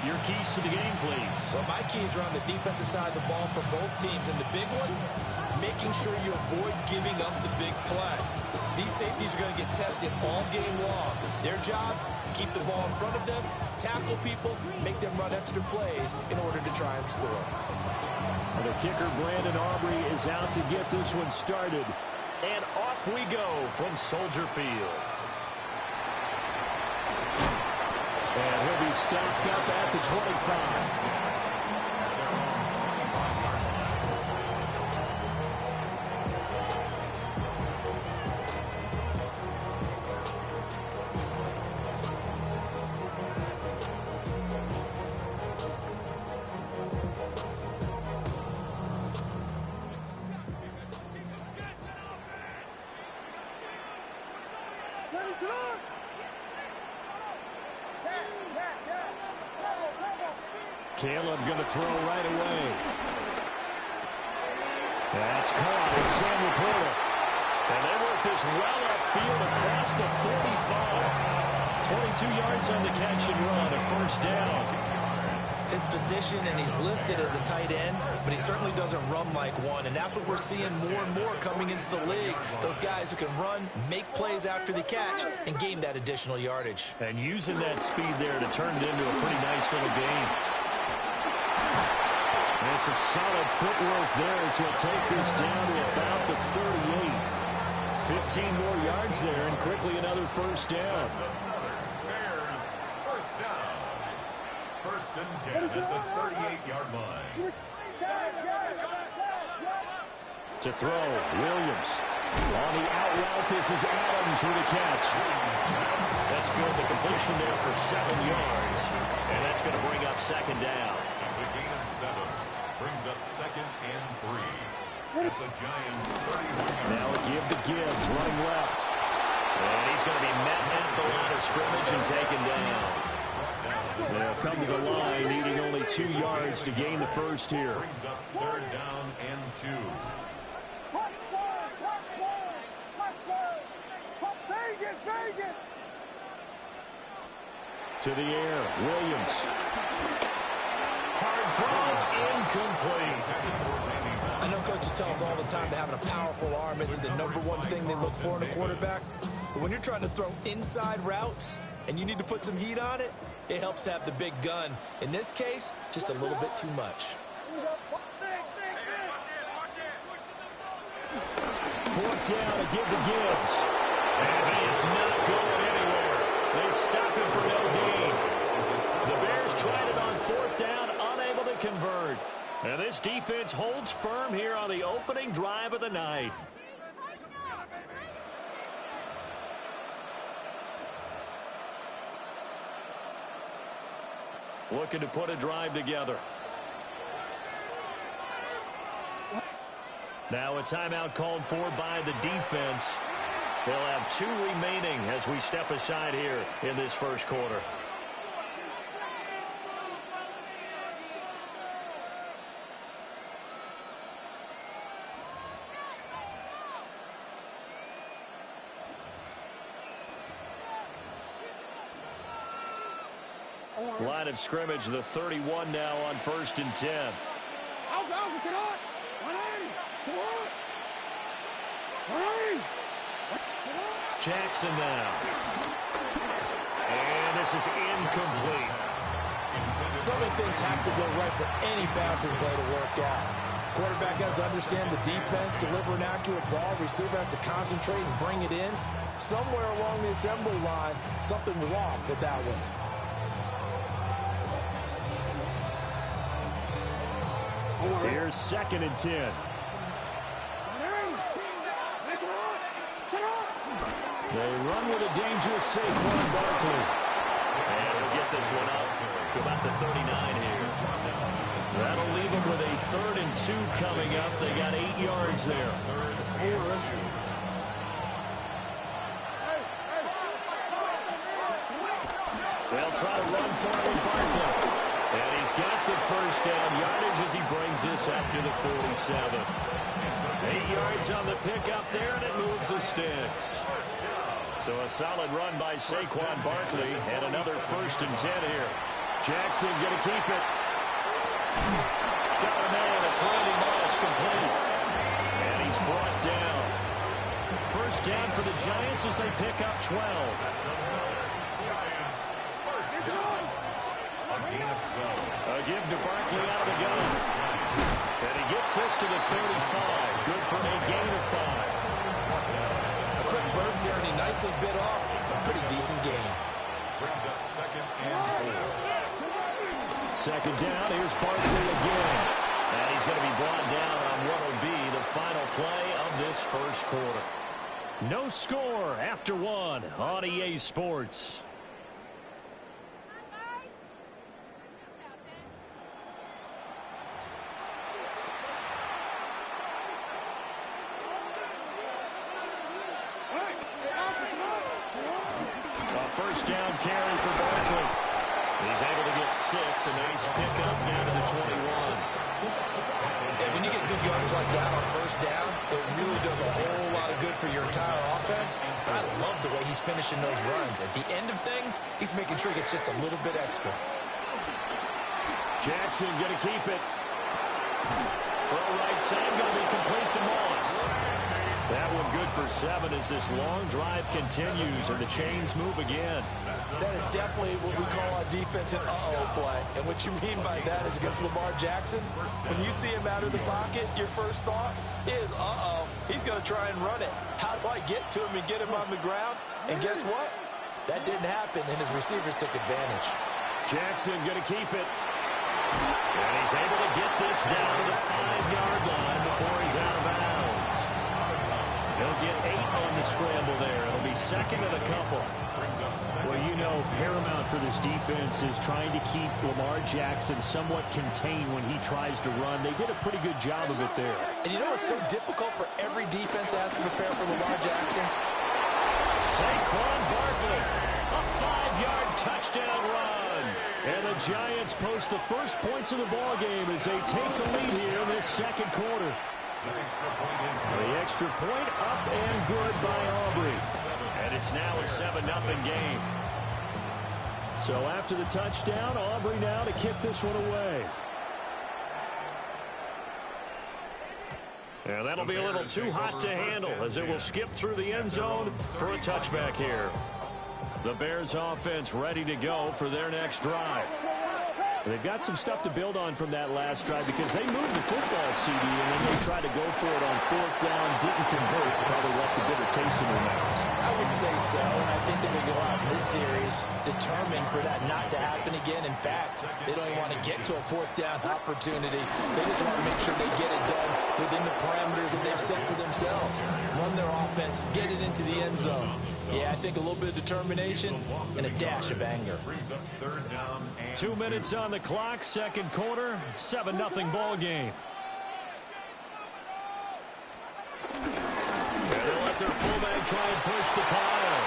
Your keys to the game, please. Well, my keys are on the defensive side of the ball for both teams. And the big one, making sure you avoid giving up the big play. These safeties are going to get tested all game long. Their job, keep the ball in front of them, tackle people, make them run extra plays in order to try and score. And the kicker, Brandon Aubrey, is out to get this one started. And off we go from Soldier Field. And he'll be stopped up at the 25. Caleb going to throw right away. That's caught. It's Sam Laporta. And they work this well upfield across the 45. 22 yards on the catch and run, a first down. His position, and he's listed as a tight end, but he certainly doesn't run like one, and that's what we're seeing more and more coming into the league. Those guys who can run, make plays after the catch, and gain that additional yardage. And using that speed there to turn it into a pretty nice little game. And some solid footwork there as he'll take this down to about the 38. 15 more yards there, and quickly another first down. Bears, first down. First and 10 at the 38-yard line. To throw, Williams. On the out route, this is Adams with a catch. That's good. The completion there for 7 yards. And that's going to bring up second down. It's a gain of 7. Brings up second and 3. At the Giants' 31. Now a give to Gibbs, running left. And he's going to be met at the line of scrimmage and taken down. They'll come to the line, needing only 2 yards to gain the first here. Brings up third down and 2. To the air, Williams. Hard throw, incomplete. I know coaches tell us all the time that having a powerful arm isn't the #1 thing they look for in a quarterback. But when you're trying to throw inside routes and you need to put some heat on it, it helps have the big gun. In this case, just a little bit too much. 4th down to give to Gibbs. And he is not going anywhere. They stop him for no gain. The Bears tried it on 4th down, unable to convert. And this defense holds firm here on the opening drive of the night. Looking to put a drive together. Now a timeout called for by the defense. They'll have 2 remaining as we step aside here in this first quarter. Line of scrimmage, the 31 now on 1st and 10. Jackson now. And this is incomplete. So many things have to go right for any passing play to work out. Quarterback has to understand the defense, deliver an accurate ball. Receiver has to concentrate and bring it in. Somewhere along the assembly line, something was off with that one. Here's 2nd and 10. They run with a dangerous Saquon Barkley. And he'll get this one up to about the 39 here. That'll leave them with a 3rd and 2 coming up. They got 8 yards there. They'll try to run for it with Barkley. And he's got the first down yardage as he brings this up to the 47. 8 yards on the pickup there, and it moves the sticks. So a solid run by Saquon Barkley, and another 1st and 10 here. Jackson going to keep it. Got a man. It's Randy Moss complete. And he's brought down. First down for the Giants as they pick up 12. Giants, first down. A gain of 12. A give to Barkley out of the gun. And he gets this to the 35. Good for a gain of 5. A quick burst there, and he nicely bit off a pretty decent gain. Brings up second and 4. Second down, here's Barkley again. And he's going to be brought down on what will be the final play of this first quarter. No score after 1 on EA Sports. A first down carry for Barkley. He's able to get 6, a nice pickup down to the 21. And when you get good yardage like that on first down, it really does a whole lot of good for your entire offense. But I love the way he's finishing those runs. At the end of things, he's making sure he gets just a little bit extra. Jackson going to keep it. Throw right side, going to be complete to Moss. That one good for 7 as this long drive continues and the chains move again. That is definitely what we call a defensive uh-oh play. And what you mean by that is against Lamar Jackson, when you see him out of the pocket, your first thought is, uh-oh, he's going to try and run it. How do I get to him and get him on the ground? And guess what? That didn't happen, and his receivers took advantage. Jackson going to keep it. And he's able to get this down to the 5-yard line before he's out of bounds. He'll get 8 on the scramble there. It'll be second and a couple. Well, you know, paramount for this defense is trying to keep Lamar Jackson somewhat contained when he tries to run. They did a pretty good job of it there. And you know what's so difficult for every defense that has to prepare for Lamar Jackson? Saquon Barkley, a 5-yard touchdown run. And the Giants post the first points of the ballgame as they take the lead here in this second quarter. The extra point up and good by Aubrey. And it's now a 7-0 game. So after the touchdown, Aubrey now to kick this one away. And that'll be a little too hot to handle as it will skip through the end zone for a touchback here. The Bears offense ready to go for their next drive. They've got some stuff to build on from that last drive because they moved the football, CD, and then they tried to go for it on 4th down, didn't convert, probably left a bitter taste in their mouths. I would say so, and I think that they go out in this series determined for that not to happen again. In fact, they don't even want to get to a 4th down opportunity. They just want to make sure they get it done within the parameters that they've set for themselves. Run their offense, get it into the end zone. Yeah, I think a little bit of determination and a dash of anger. 2 minutes on the clock, second quarter, 7-0 ball game. They'll let their fullback try and push the pile.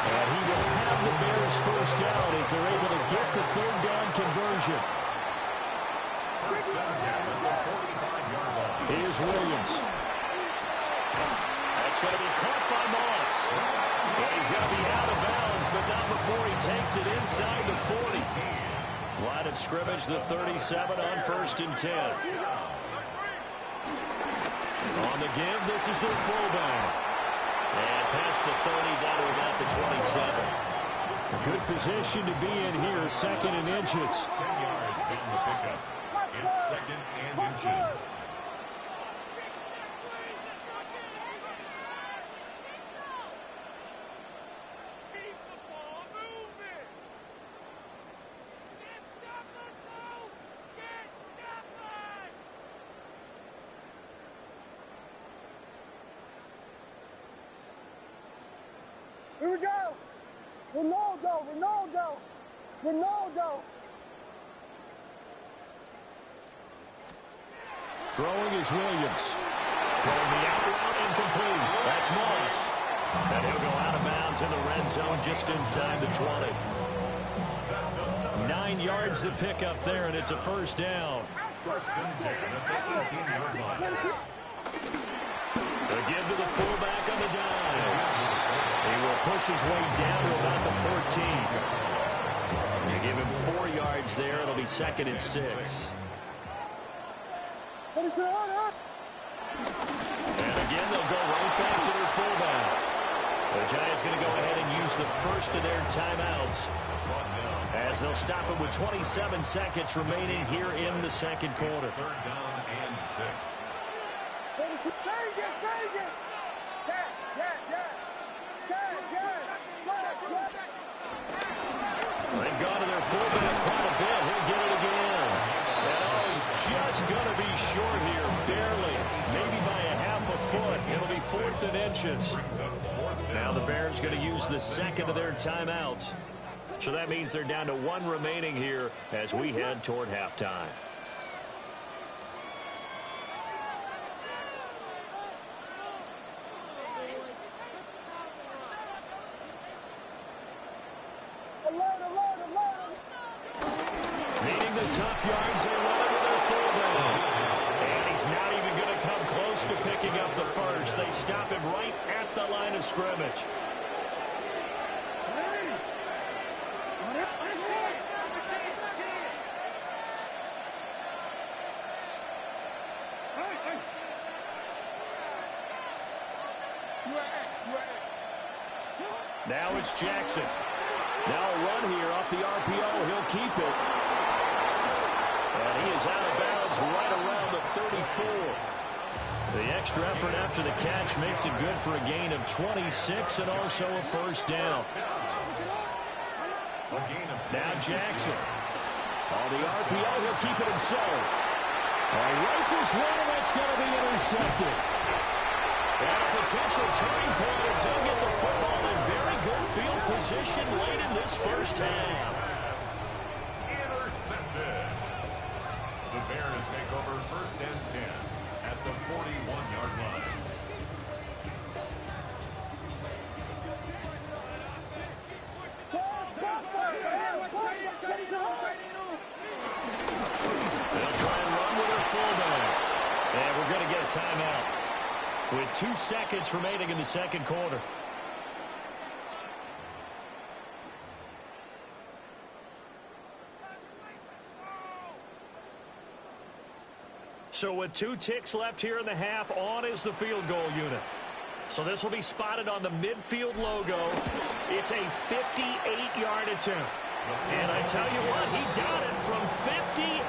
And he will have the Bears first down as they're able to get the 3rd down conversion. Here's Williams. That's going to be caught by Moss. And he's going to be out of bounds, but not before he takes it inside the 40. Line of scrimmage, the 37 on 1st and 10. On the give, this is their fullback. And past the 30, down to about the 27. A good position to be in here, 2nd and inches. 10 yards in the pickup. It's 2nd and inches. Here we go. Ronaldo. Throwing is Williams. Throwing the out route incomplete. That's Moss. And he'll go out of bounds in the red zone just inside the 20. 9 yards to pick up there, and it's a first down. First and 10 at the 18-yard line. The give to the fullback on the dive. He will push his way down to about the 14. He Give him 4 yards there. It'll be 2nd and 6. And again, they'll go right back to their fullback. The Giants going to go ahead and use the first of their timeouts, as they'll stop it with 27 seconds remaining here in the second quarter. 3rd down and 6. They've gone to their fullback quite a bit. He'll get it again. And he's just going to be short here, barely, maybe by a half a foot. It'll be 4th and inches. Now the Bears going to use the second of their timeouts. So that means they're down to 1 remaining here as we head toward halftime. Needing the tough yards, they run it with their fullback. And he's not even going to come close to picking up the first. They stop him right at the line of scrimmage. Now it's Jackson. Now a run here off the RPO. He'll keep it. And he is out of bounds right around the 34. The extra effort after the catch makes it good for a gain of 26 and also a first down. Now Jackson. On the RPO, he'll keep it himself. Rifles one, and that's going to be intercepted. And a potential turning point as he'll get the football in very good field position late in this first half. Intercepted. The Bears take over 1st and 10 at the 41-yard line. They'll try and run with their fullback. And we're going to get a timeout with 2 seconds remaining in the second quarter. So with 2 ticks left here in the half, on is the field goal unit. So this will be spotted on the midfield logo. It's a 58-yard attempt. And I tell you what, he got it from 58.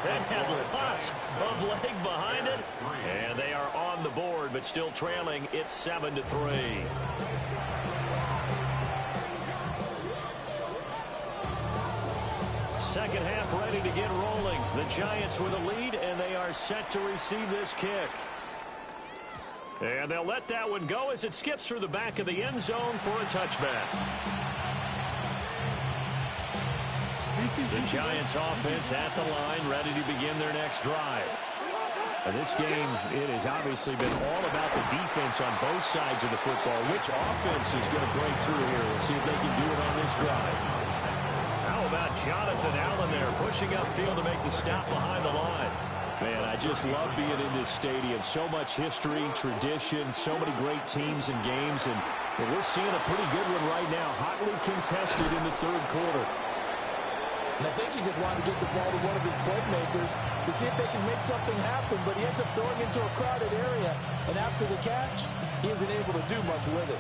That had lots of leg behind it. And they are on the board, but still trailing. It's 7-3. Second half ready to get rolling. The Giants with a lead, and they are set to receive this kick. And they'll let that one go as it skips through the back of the end zone for a touchback. The Giants offense at the line, ready to begin their next drive. This game, it has obviously been all about the defense on both sides of the football. Which offense is going to break through here? We'll see if they can do it on this drive. How about Jonathan Allen there, pushing upfield to make the stop behind the line? Man, I just love being in this stadium. So much history, tradition, so many great teams and games, and we're seeing a pretty good one right now, hotly contested in the third quarter. And I think he just wanted to get the ball to one of his playmakers to see if they can make something happen, but he ends up throwing into a crowded area, and after the catch, he isn't able to do much with it.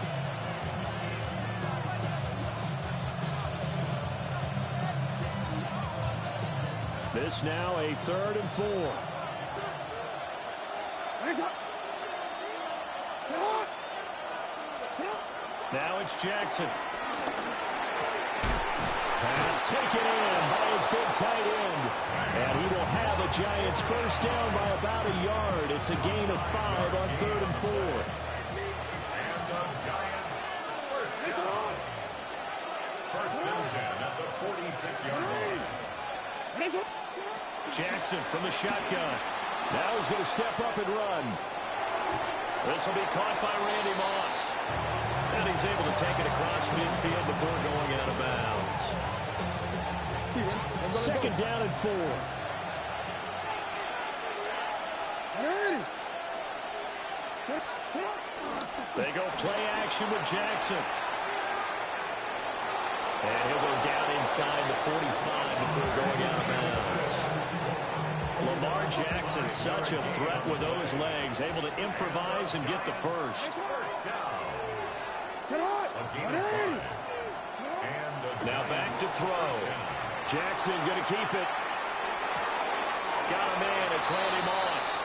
This now a 3rd and 4. Now it's Jackson. Pass taken in by his big tight end. And he will have a Giants first down by about a yard. It's a gain of 5 on 3rd and 4. And the Giants first down. 1st and 10 at the 46-yard line. Jackson from the shotgun. Now he's going to step up and run. This will be caught by Randy Moss. And he's able to take it across midfield before going out of bounds. 2nd down and 4. They go play action with Jackson. And he'll go down inside the 45 before going out of bounds. Lamar Jackson, such a threat with those legs, able to improvise and get the first. Now back to throw. Jackson going to keep it. Got a man. It's Randy Moss.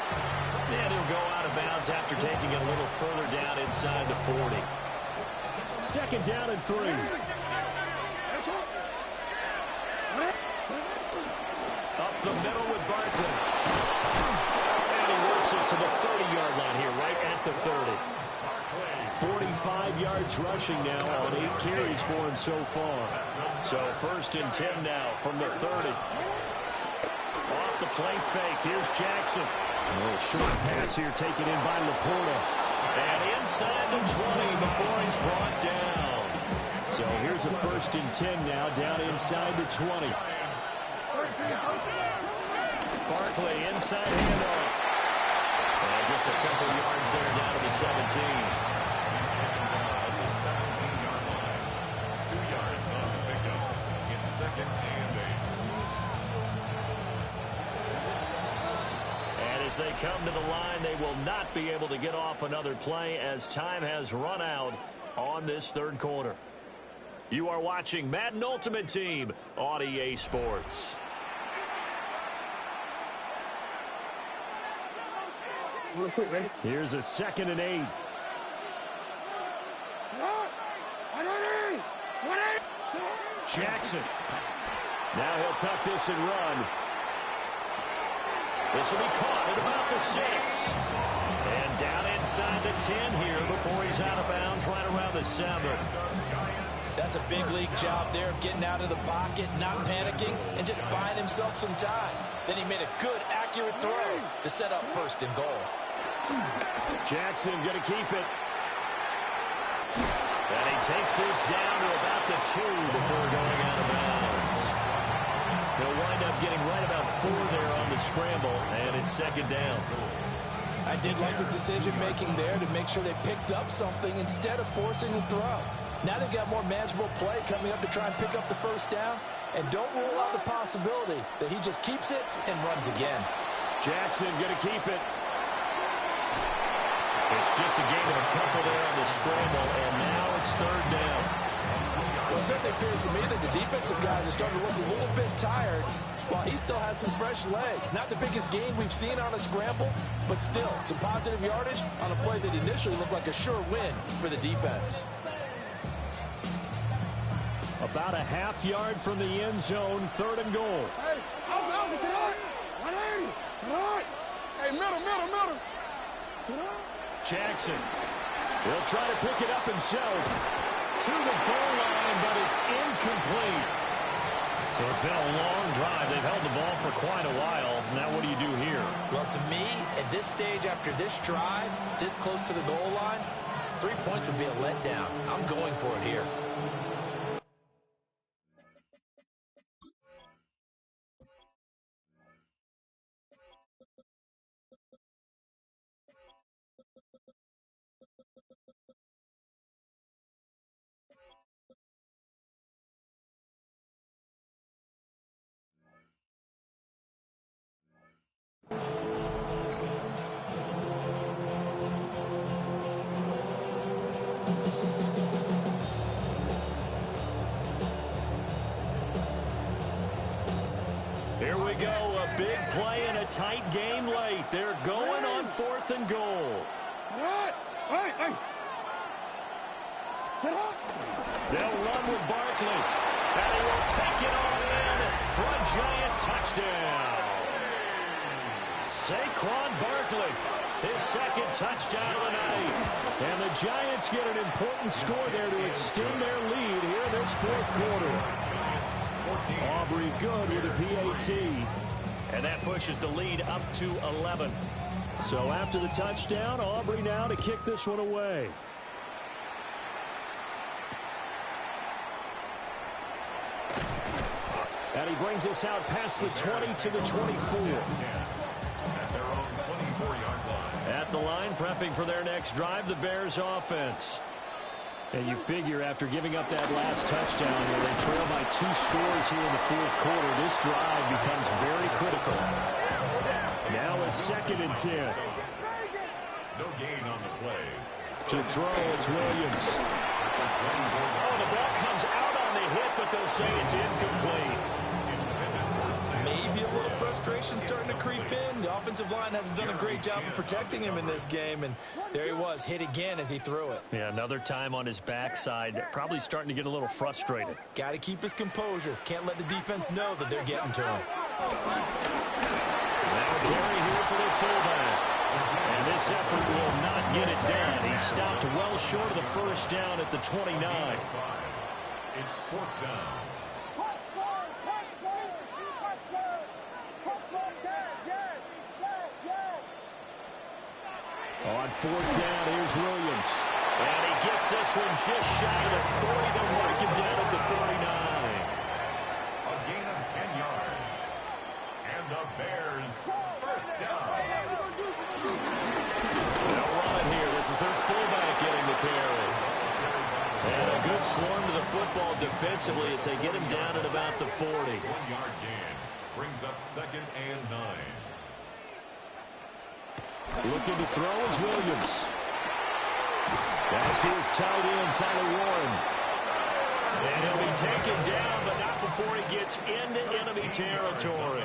And he'll go out of bounds after taking it a little further down inside the 40. Second down and 3. Up the middle with Barkley. And he works it to the 30-yard line here, right at the 30. 45 yards rushing now on 8 carries for him so far. So first and 10 now from the 30. Off the play fake. Here's Jackson. A little short pass here taken in by Laporta. And inside the 20 before he's brought down. So here's a first and 10 now down inside the 20. Barkley inside handoff. And just a couple yards there down to the 17. As they come to the line, they will not be able to get off another play as time has run out on this third quarter. You are watching Madden Ultimate Team on EA Sports. Here's a 2nd and 8. Jackson. Now he'll tuck this and run. This will be caught at about the 6. And down inside the 10 here before he's out of bounds right around the 7. That's a big league job there of getting out of the pocket, not panicking, and just buying himself some time. Then he made a good, accurate throw to set up first and goal. Jackson going to keep it. And he takes this down to about the 2 before going out of bounds. He'll wind up getting right about 4 there on the scramble, and it's 2nd down. I did like his decision-making there to make sure they picked up something instead of forcing the throw. Now they've got more manageable play coming up to try and pick up the first down, and don't rule out the possibility that he just keeps it and runs again. Jackson going to keep it. It's just a gain of a couple there on the scramble, and now it's 3rd down. Well, it certainly appears to me that the defensive guys are starting to look a little bit tired while he still has some fresh legs. Not the biggest gain we've seen on a scramble, but still some positive yardage on a play that initially looked like a sure win for the defense. About a half yard from the end zone, 3rd and goal. Hey, Alpha, sit on. 180. Sit on. Hey, middle. Sit on. Jackson. He'll try to pick it up himself. To the goal line, but it's incomplete. So it's been a long drive. They've held the ball for quite a while. Now what do you do here? Well, to me, at this stage after this drive, this close to the goal line, 3 points would be a letdown. I'm going for it here. Here we go, a big play in a tight game late. They're going on 4th and goal. Hey. Sit on. They'll run with Barkley. And he will take it all in for a giant touchdown. Saquon Barkley, his 2nd touchdown of the night. And the Giants get an important score there to extend their lead here this 4th quarter. Aubrey good with a PAT. And that pushes the lead up to 11. So after the touchdown, Aubrey now to kick this one away. And he brings us out past the 20 to the 24. At the line, prepping for their next drive, the Bears offense. And you figure after giving up that last touchdown here, they trail by 2 scores here in the fourth quarter. This drive becomes very critical. Now a 2nd and 10. No gain on the play. To throw, it's Williams. Oh, the ball comes out on the hit, but they'll say it's incomplete. Maybe a little frustration starting to creep in. The offensive line hasn't done a great job of protecting him in this game, and there he was, hit again as he threw it. Yeah, another time on his backside, probably starting to get a little frustrated. Got to keep his composure. Can't let the defense know that they're getting to him. Now Gary here for the fullback. And this effort will not get it done. He stopped well short of the first down at the 29. It's 4th down. On 4th down, here's Williams. And he gets this one just shy of the 40. They'll mark him down at the 39. A gain of 10 yards. And the Bears, first down. They'll run it here. This is their fullback getting the carry. And a good swarm to the football defensively as they get him down at about the 40. 1-yard gain brings up 2nd and 9. Looking to throw is Williams. That's to his tight end, Tyler Warren. And he'll be taken down, but not before he gets into enemy territory.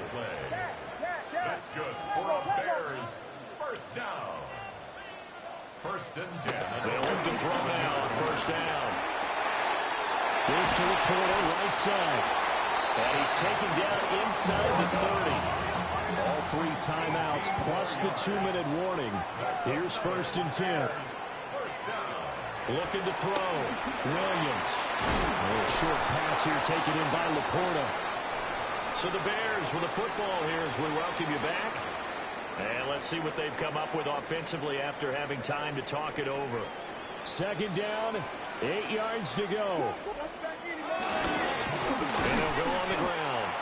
That's good for a Bears first down. 1st and 10. They'll look to throw now on first down. Here's to the corner, right side. And he's taken down inside the 30. All 3 timeouts plus the 2-minute warning. Here's 1st and 10. Looking to throw. Williams. A little short pass here taken in by Laporta. So the Bears with the football here as we welcome you back. And let's see what they've come up with offensively after having time to talk it over. 2nd down, 8 yards to go. And they'll go on the ground.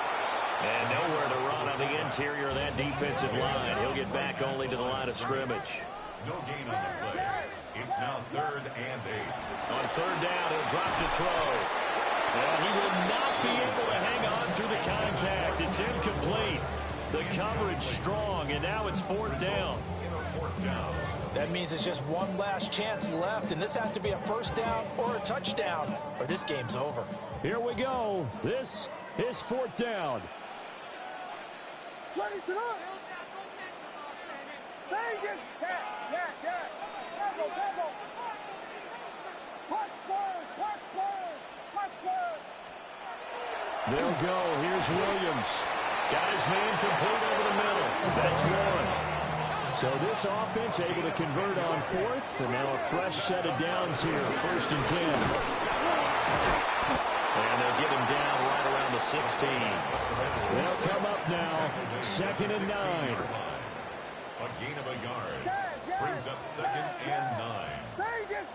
And nowhere to run on the interior of that defensive line. He'll get back only to the line of scrimmage. No gain on the play. It's now 3rd and 8. On 3rd down, he'll drop to throw. And he will not be able to hang on through the contact. It's incomplete. The coverage strong, and now it's 4th down. That means it's just one last chance left, and this has to be a first down or a touchdown, or this game's over. Here we go. This is 4th down. Ready to run. Vegas. Yeah. Tempo. Punch Spurs. They'll go. Here's Williams. Got his man complete over the middle. That's 1. So this offense able to convert on 4th. And now a fresh set of downs here. 1st and 10. And they'll get him down right around the 16. They'll come up now. 2nd and 9. A gain of a yard. Brings up 2nd and 9. Vegas.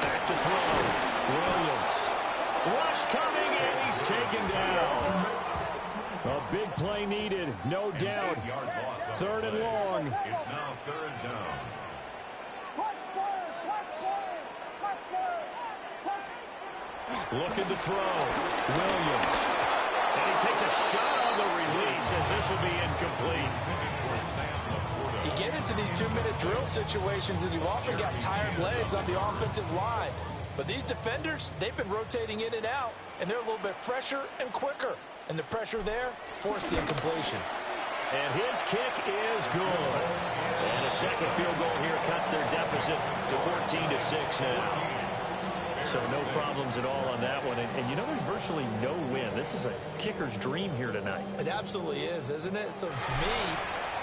Back to throw. Williams. Rush coming, and he's taken down. A big play needed, no doubt. 3rd and long. It's now 3rd down. Looking to throw. Williams. And he takes a shot on the release as this will be incomplete. You get into these 2-minute drill situations, and you've often got tired legs on the offensive line. But these defenders, they've been rotating in and out, and they're a little bit fresher and quicker. And the pressure there forced the incompletion. And his kick is good. And a second field goal here cuts their deficit to 14-6 now. So no problems at all on that one. And you know, there's virtually no win. This is a kicker's dream here tonight. It absolutely is, isn't it? So to me,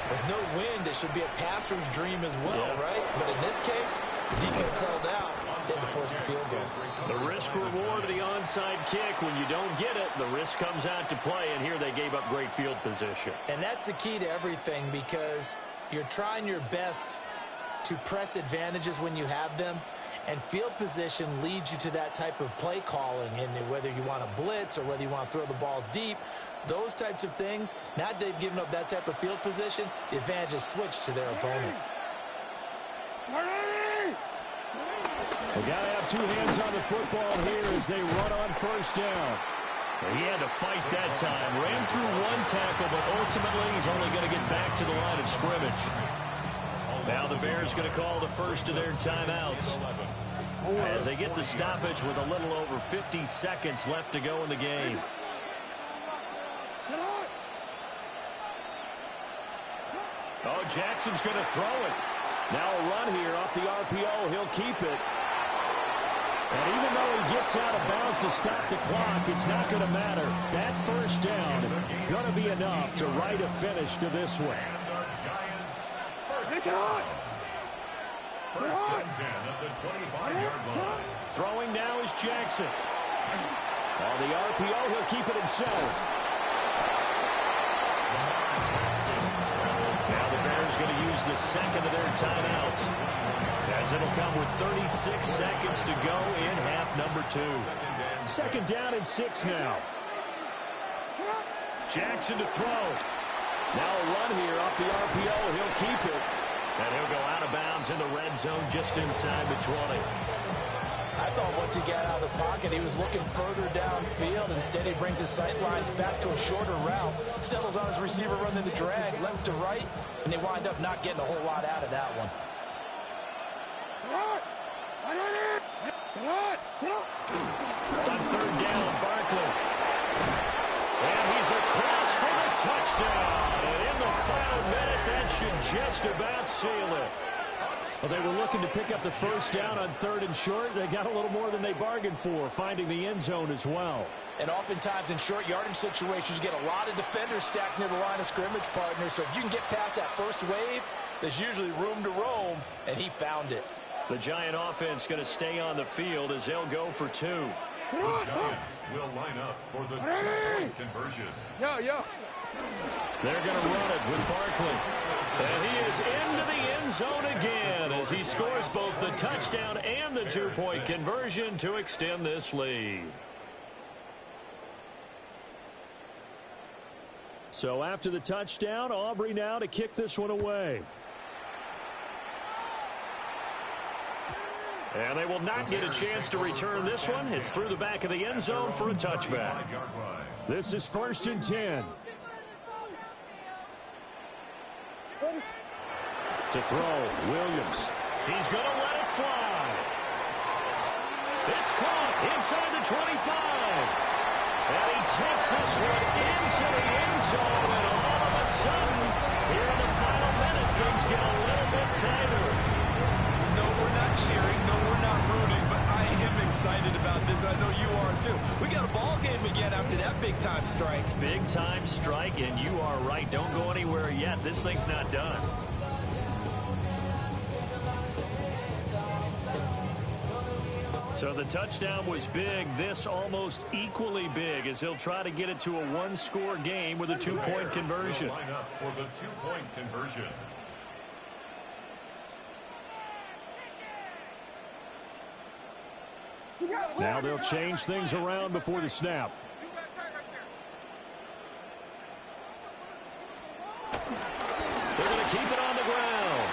with no wind, it should be a passer's dream as well, right? But in this case, the defense held out. They had to force the field goal. The risk-reward of the onside kick. When you don't get it, the risk comes out to play, and here they gave up great field position. And that's the key to everything, because you're trying your best to press advantages when you have them, and field position leads you to that type of play calling. And whether you want to blitz or whether you want to throw the ball deep, those types of things, now that they've given up that type of field position, the advantage is switched to their opponent. Ready. They got to have two hands on the football here as they run on first down. He had to fight that time. Ran through one tackle, but ultimately he's only going to get back to the line of scrimmage. Now the Bears going to call the first of their timeouts as they get the stoppage with a little over 50 seconds left to go in the game. Oh, Jackson's going to throw it. Now a run here off the RPO. He'll keep it. And even though he gets out of bounds to stop the clock, it's not going to matter. That first down going to be enough to write a finish to this one. First and 10 at the 25-yard line. Throwing now is Jackson. On the RPO, he'll keep it himself. Now the Bears going to use the second of their timeouts, as it'll come with 36 seconds to go in half number 2. Second down and 6 now. Jackson to throw. Now a run here off the RPO. He'll keep it. And he'll go out of bounds in the red zone just inside the 20. I thought once he got out of the pocket, he was looking further downfield. Instead, he brings his sight lines back to a shorter route, settles on his receiver running the drag left to right, and they wind up not getting a whole lot out of that one. On third down, Barkley. And he's across for the touchdown. And in the final minute, that should just about seal it. Well, they were looking to pick up the first down on third and short. They got a little more than they bargained for, finding the end zone as well. And oftentimes in short yardage situations, you get a lot of defenders stacked near the line of scrimmage, partners. So if you can get past that first wave, there's usually room to roam, and he found it. The Giant offense going to stay on the field as they'll go for 2. The Giants will line up for the two-point conversion. They're going to run it with Barkley. And he is into the end zone again as he scores both the touchdown and the two-point conversion to extend this lead. So after the touchdown, Aubrey now to kick this one away. And they will not get a chance to return this one. It's through the back of the end zone for a touchback. This is first and 10. To throw, Williams. He's going to let it fly. It's caught inside the 25. And he takes this one into the end zone. And all of a sudden, here in the final minute, things get a little bit tighter. No, we're not cheering. No, we're not rooting. But I am excited about this. I know you are, too. We got a ball game again after that big-time strike. Big-time strike, and you are right. Don't go anywhere yet. This thing's not done. So the touchdown was big. This almost equally big as he'll try to get it to a one-score game with a two-point conversion. Line up for the two-point conversion. Now they'll change things around before the snap. They're going to keep it on the ground.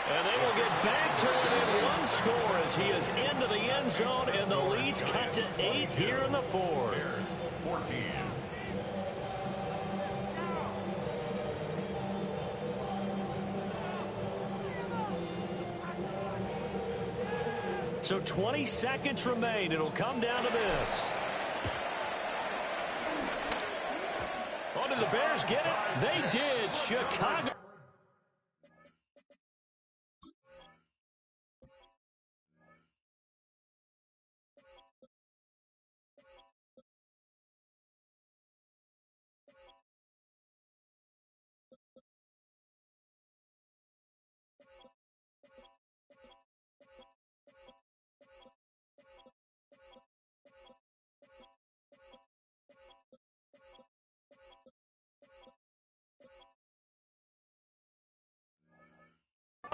And they will get back to it in one score as he is into the end zone, and the lead's cut to 8 here in the fourth. 14. So 20 seconds remain. It'll come down to this. Oh, did the Bears get it? They did. Chicago.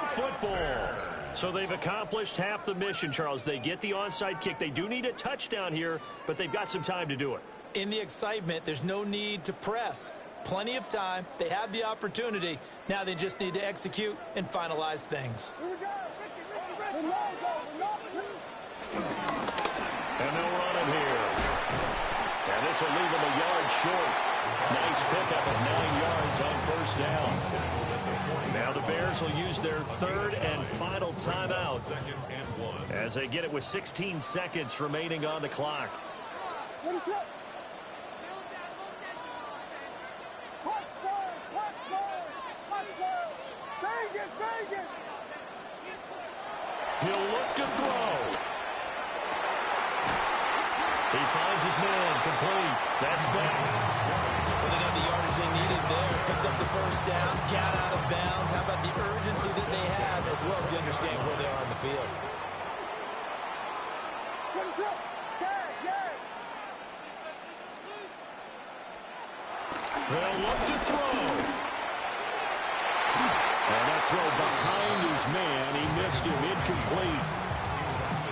Football. So they've accomplished half the mission, Charles. They get the onside kick. They do need a touchdown here, but they've got some time to do it. In the excitement, there's no need to press. Plenty of time. They have the opportunity. Now they just need to execute and finalize things. this will leave him a yard short. Nice pickup of 9 yards on first down. Now the Bears will use their third and final timeout as they get it with 16 seconds remaining on the clock. He'll look to throw. He finds his man complete. That's back. Well, they got the yardage they needed there. Picked up the first down, got out of bounds. How about the urgency that they have, as well as they understand where they are on the field? They'll look to throw. And that throw behind his man. He missed him, incomplete.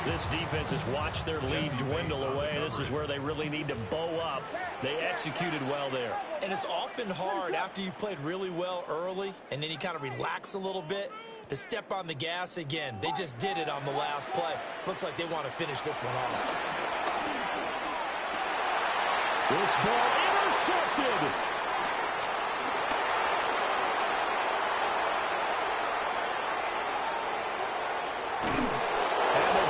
This defense has watched their lead dwindle away. This is where they really need to bow up. They executed well there. And it's often hard after you've played really well early and then you kind of relax a little bit to step on the gas again. They just did it on the last play. Looks like they want to finish this one off. This ball intercepted.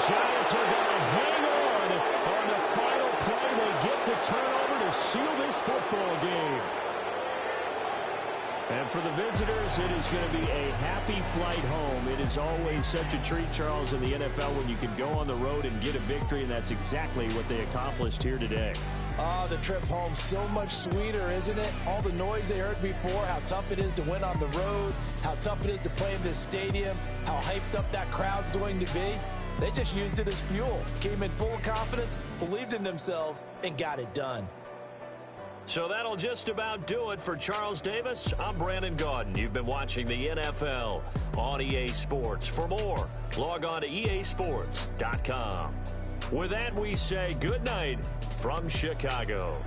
Giants are going to hang on the final play. They get the turnover to seal this football game. And for the visitors, it is going to be a happy flight home. It is always such a treat, Charles, in the NFL when you can go on the road and get a victory, and that's exactly what they accomplished here today. Oh, the trip home so much sweeter, isn't it? All the noise they heard before, how tough it is to win on the road, how tough it is to play in this stadium, how hyped up that crowd's going to be. They just used it as fuel, came in full of confidence, believed in themselves, and got it done. So that'll just about do it for Charles Davis. I'm Brandon Gaudin. You've been watching the NFL on EA Sports. For more, log on to easports.com. With that, we say good night from Chicago.